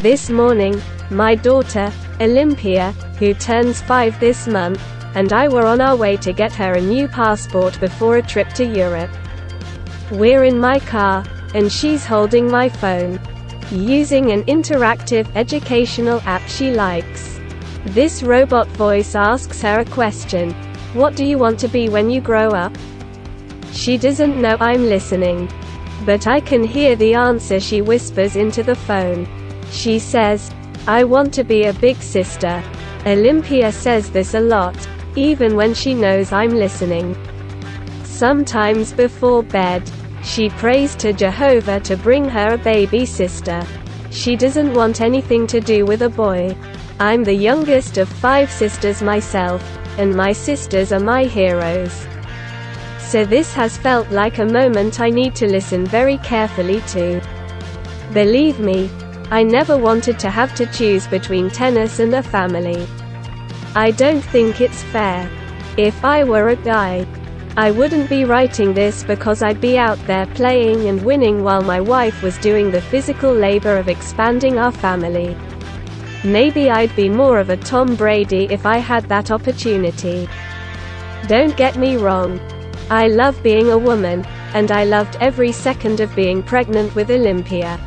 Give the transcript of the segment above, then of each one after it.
This morning, my daughter, Olympia, who turns 5 this month, and I were on our way to get her a new passport before a trip to Europe. We're in my car, and she's holding my phone, using an interactive educational app she likes. This robot voice asks her a question. What do you want to be when you grow up? She doesn't know I'm listening, but I can hear the answer she whispers into the phone. She says, I want to be a big sister. Olympia says this a lot, even when she knows I'm listening. Sometimes before bed, she prays to Jehovah to bring her a baby sister. She doesn't want anything to do with a boy. I'm the youngest of 5 sisters myself, and my sisters are my heroes. So this has felt like a moment I need to listen very carefully to. Believe me, I never wanted to have to choose between tennis and a family. I don't think it's fair. If I were a guy, I wouldn't be writing this because I'd be out there playing and winning while my wife was doing the physical labor of expanding our family. Maybe I'd be more of a Tom Brady if I had that opportunity. Don't get me wrong. I love being a woman, and I loved every second of being pregnant with Olympia.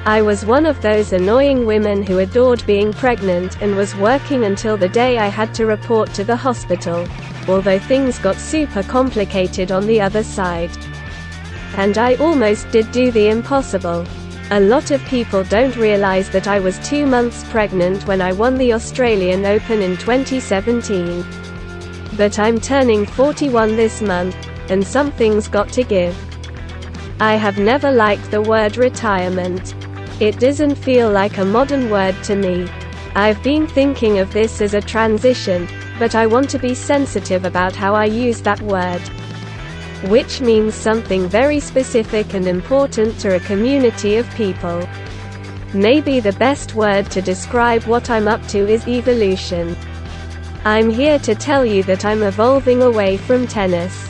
I was one of those annoying women who adored being pregnant and was working until the day I had to report to the hospital, although things got super complicated on the other side. And I almost did do the impossible. A lot of people don't realize that I was 2 months pregnant when I won the Australian Open in 2017. But I'm turning 41 this month, and something's got to give. I have never liked the word retirement. It doesn't feel like a modern word to me. I've been thinking of this as a transition, but I want to be sensitive about how I use that word. Which means something very specific and important to a community of people. Maybe the best word to describe what I'm up to is evolution. I'm here to tell you that I'm evolving away from tennis,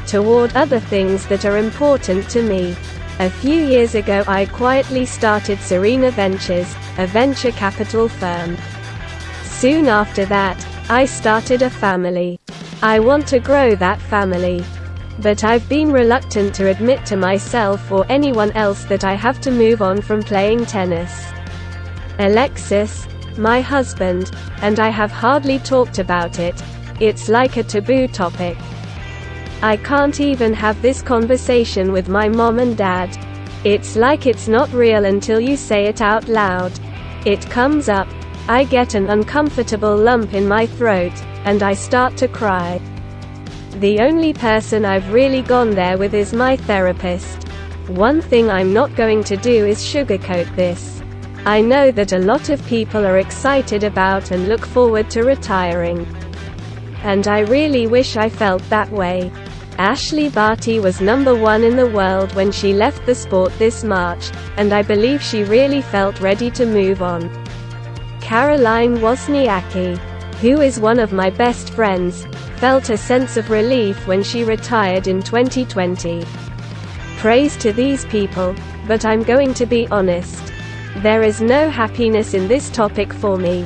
toward other things that are important to me. A few years ago I quietly started Serena Ventures, a venture capital firm. Soon after that, I started a family. I want to grow that family. But I've been reluctant to admit to myself or anyone else that I have to move on from playing tennis. Alexis, my husband, and I have hardly talked about it. It's like a taboo topic. I can't even have this conversation with my mom and dad. It's like it's not real until you say it out loud. It comes up, I get an uncomfortable lump in my throat, and I start to cry. The only person I've really gone there with is my therapist. One thing I'm not going to do is sugarcoat this. I know that a lot of people are excited about and look forward to retiring. And I really wish I felt that way. Ashley Barty was #1 in the world when she left the sport this March, and I believe she really felt ready to move on. Caroline Wozniacki, who is one of my best friends, felt a sense of relief when she retired in 2020. Praise to these people, but I'm going to be honest. There is no happiness in this topic for me.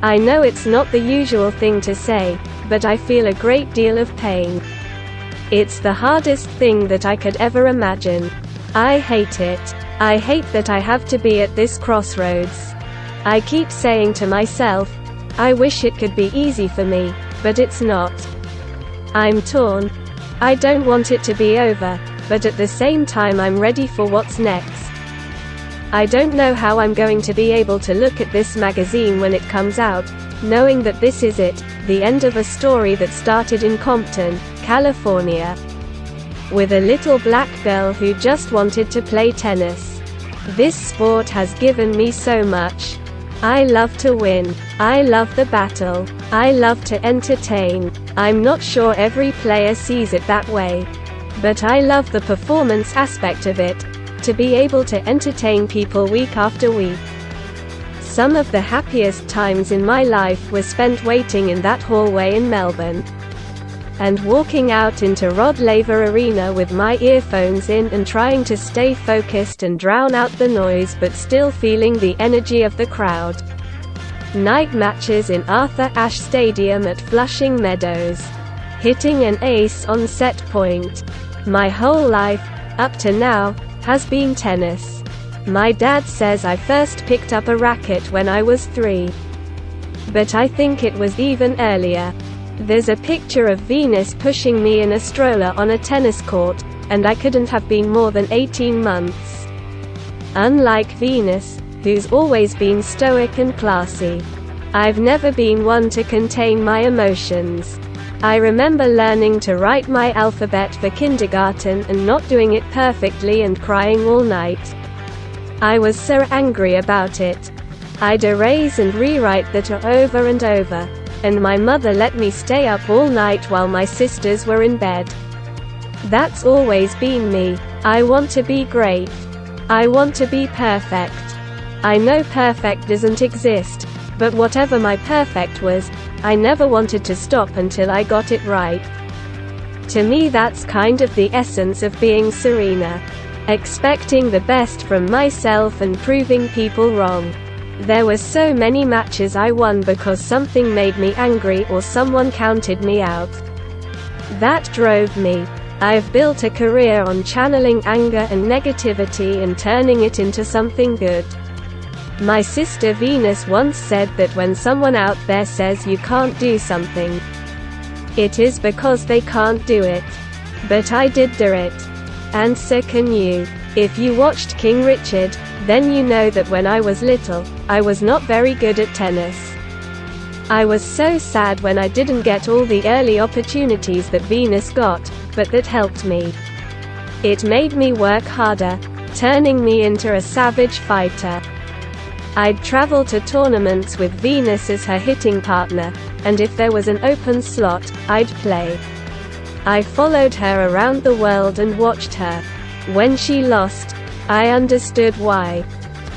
I know it's not the usual thing to say, but I feel a great deal of pain. It's the hardest thing that I could ever imagine. I hate it. I hate that I have to be at this crossroads. I keep saying to myself, I wish it could be easy for me, but it's not. I'm torn. I don't want it to be over, but at the same time I'm ready for what's next. I don't know how I'm going to be able to look at this magazine when it comes out, knowing that this is it, the end of a story that started in Compton, California, with a little black girl who just wanted to play tennis. This sport has given me so much. I love to win. I love the battle. I love to entertain. I'm not sure every player sees it that way. But I love the performance aspect of it, to be able to entertain people week after week. Some of the happiest times in my life were spent waiting in that hallway in Melbourne. and walking out into Rod Laver Arena with my earphones in and trying to stay focused and drown out the noise but still feeling the energy of the crowd. Night matches in Arthur Ashe Stadium at Flushing Meadows. Hitting an ace on set point. My whole life, up to now, has been tennis. My dad says I first picked up a racket when I was 3. But I think it was even earlier. There's a picture of Venus pushing me in a stroller on a tennis court, and I couldn't have been more than 18 months. Unlike Venus, who's always been stoic and classy, I've never been one to contain my emotions. I remember learning to write my alphabet for kindergarten and not doing it perfectly and crying all night. I was so angry about it. I'd erase and rewrite that over and over, and my mother let me stay up all night while my sisters were in bed. That's always been me. I want to be great. I want to be perfect. I know perfect doesn't exist, but whatever my perfect was, I never wanted to stop until I got it right. To me, that's kind of the essence of being Serena. Expecting the best from myself and proving people wrong. There were so many matches I won because something made me angry or someone counted me out. That drove me. I've built a career on channeling anger and negativity and turning it into something good. My sister Venus once said that when someone out there says you can't do something, it is because they can't do it. But I did do it. And so can you. If you watched King Richard, then you know that when I was little, I was not very good at tennis. I was so sad when I didn't get all the early opportunities that Venus got, but that helped me. It made me work harder, turning me into a savage fighter. I'd travel to tournaments with Venus as her hitting partner, and if there was an open slot, I'd play. I followed her around the world and watched her. When she lost, I understood why.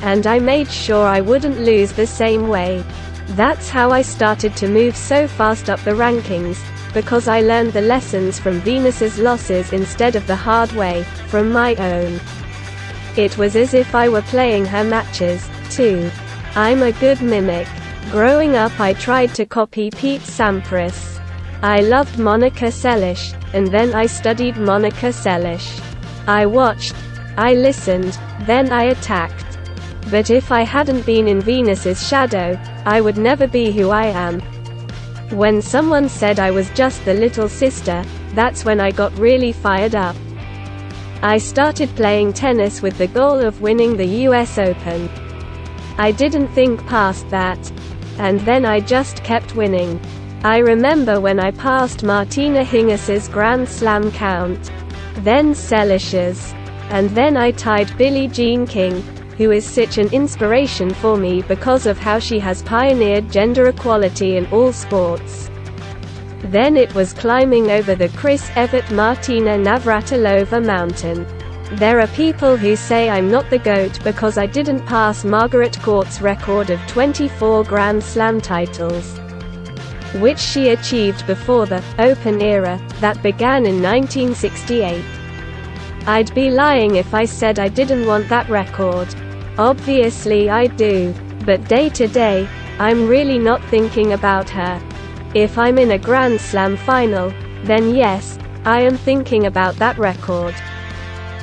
And I made sure I wouldn't lose the same way. That's how I started to move so fast up the rankings, because I learned the lessons from Venus's losses instead of the hard way, from my own. It was as if I were playing her matches, too. I'm a good mimic. Growing up I tried to copy Pete Sampras. I loved Monica Seles, and then I studied Monica Seles. I watched, I listened, then I attacked. But if I hadn't been in Venus's shadow, I would never be who I am. When someone said I was just the little sister, that's when I got really fired up. I started playing tennis with the goal of winning the US Open. I didn't think past that. And then I just kept winning. I remember when I passed Martina Hingis's Grand Slam count. Then Seles's. And then I tied Billie Jean King, who is such an inspiration for me because of how she has pioneered gender equality in all sports. Then it was climbing over the Chris Evert Martina Navratilova mountain. There are people who say I'm not the GOAT because I didn't pass Margaret Court's record of 24 Grand Slam titles, which she achieved before the Open era that began in 1968. I'd be lying if I said I didn't want that record. Obviously I do. But day to day, I'm really not thinking about her. If I'm in a Grand Slam final, then yes, I am thinking about that record.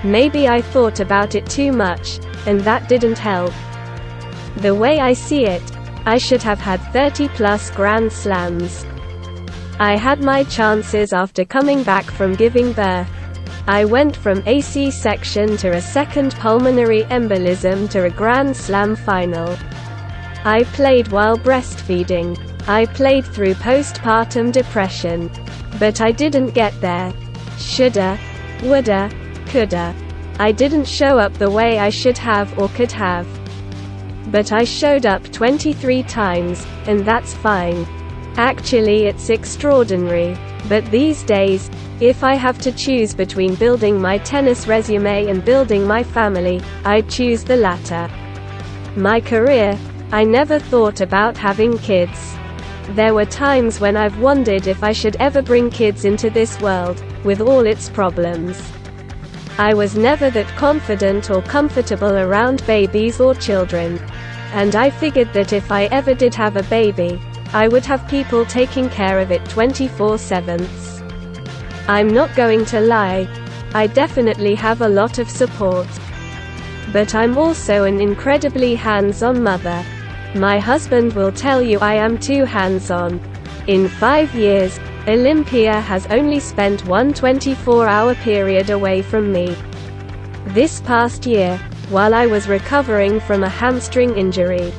Maybe I thought about it too much, and that didn't help. The way I see it, I should have had 30+ Grand Slams. I had my chances after coming back from giving birth. I went from a C-section to a second pulmonary embolism to a Grand Slam final. I played while breastfeeding. I played through postpartum depression. But I didn't get there. Shoulda, woulda, coulda. I didn't show up the way I should have or could have. But I showed up 23 times, and that's fine. Actually, it's extraordinary. But these days, if I have to choose between building my tennis resume and building my family, I'd choose the latter. My career, I never thought about having kids. There were times when I've wondered if I should ever bring kids into this world, with all its problems. I was never that confident or comfortable around babies or children. And I figured that if I ever did have a baby, I would have people taking care of it 24/7. I'm not going to lie, I definitely have a lot of support. But I'm also an incredibly hands-on mother. My husband will tell you I am too hands-on. In 5 years, Olympia has only spent one 24-hour period away from me. This past year, while I was recovering from a hamstring injury,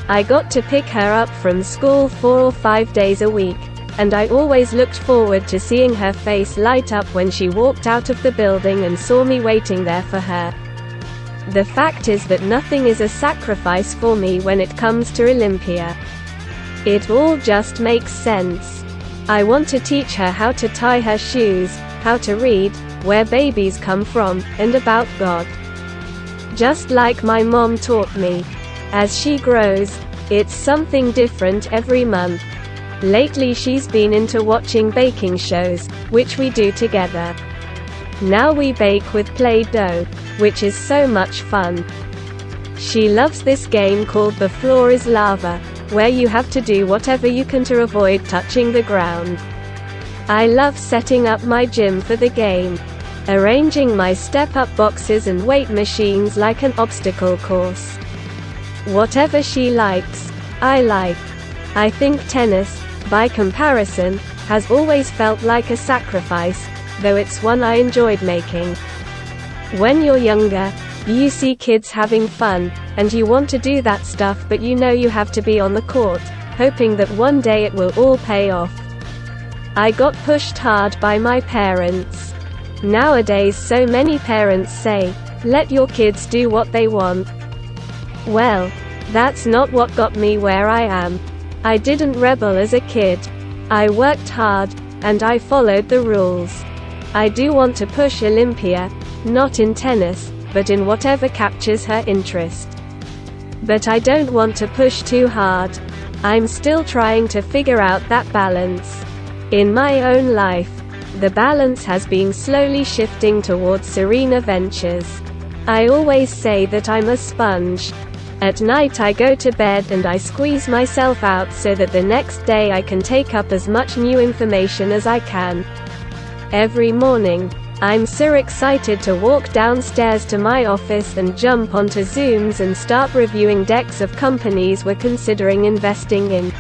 I got to pick her up from school 4 or 5 days a week, and I always looked forward to seeing her face light up when she walked out of the building and saw me waiting there for her. The fact is that nothing is a sacrifice for me when it comes to Olympia. It all just makes sense. I want to teach her how to tie her shoes, how to read, where babies come from, and about God. Just like my mom taught me. As she grows, it's something different every month. Lately she's been into watching baking shows, which we do together. Now we bake with Play-Doh, which is so much fun. She loves this game called The Floor is Lava, where you have to do whatever you can to avoid touching the ground. I love setting up my gym for the game, arranging my step-up boxes and weight machines like an obstacle course. Whatever she likes, I like. I think tennis, by comparison, has always felt like a sacrifice, though it's one I enjoyed making. When you're younger, you see kids having fun, and you want to do that stuff, but you know you have to be on the court, hoping that one day it will all pay off. I got pushed hard by my parents. Nowadays so many parents say, let your kids do what they want. Well, that's not what got me where I am. I didn't rebel as a kid. I worked hard, and I followed the rules. I do want to push Olympia, not in tennis, but in whatever captures her interest. But I don't want to push too hard. I'm still trying to figure out that balance. In my own life, the balance has been slowly shifting towards Serena Ventures. I always say that I'm a sponge. At night I go to bed and I squeeze myself out so that the next day I can take up as much new information as I can. Every morning, I'm so excited to walk downstairs to my office and jump onto Zooms and start reviewing decks of companies we're considering investing in.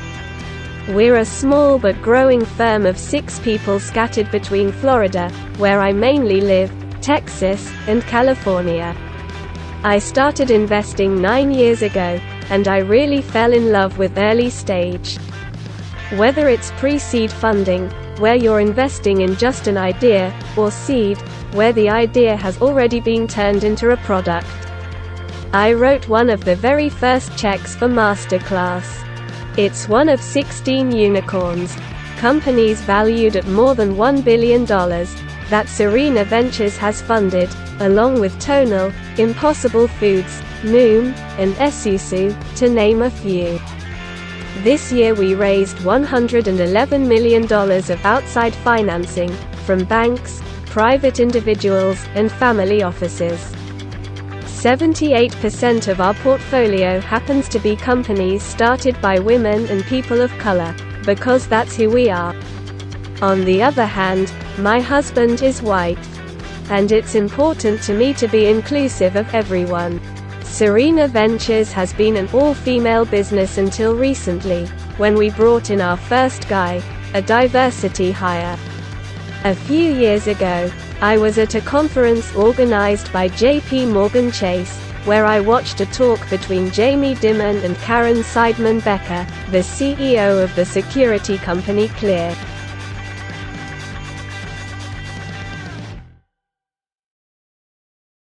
We're a small but growing firm of 6 people scattered between Florida, where I mainly live, Texas, and California. I started investing 9 years ago, and I really fell in love with early stage. Whether it's pre-seed funding, where you're investing in just an idea, or seed, where the idea has already been turned into a product. I wrote one of the very first checks for Masterclass. It's one of 16 unicorns, companies valued at more than $1 billion, that Serena Ventures has funded, along with Tonal, Impossible Foods, Noom, and Esusu, to name a few. This year we raised $111 million of outside financing, from banks, private individuals, and family offices. 78% of our portfolio happens to be companies started by women and people of color, because that's who we are. On the other hand, my husband is white. And it's important to me to be inclusive of everyone. Serena Ventures has been an all-female business until recently, when we brought in our first guy, a diversity hire. A few years ago, I was at a conference organized by JP Morgan Chase, where I watched a talk between Jamie Dimon and Karen Seidman Becker, the CEO of the security company Clear.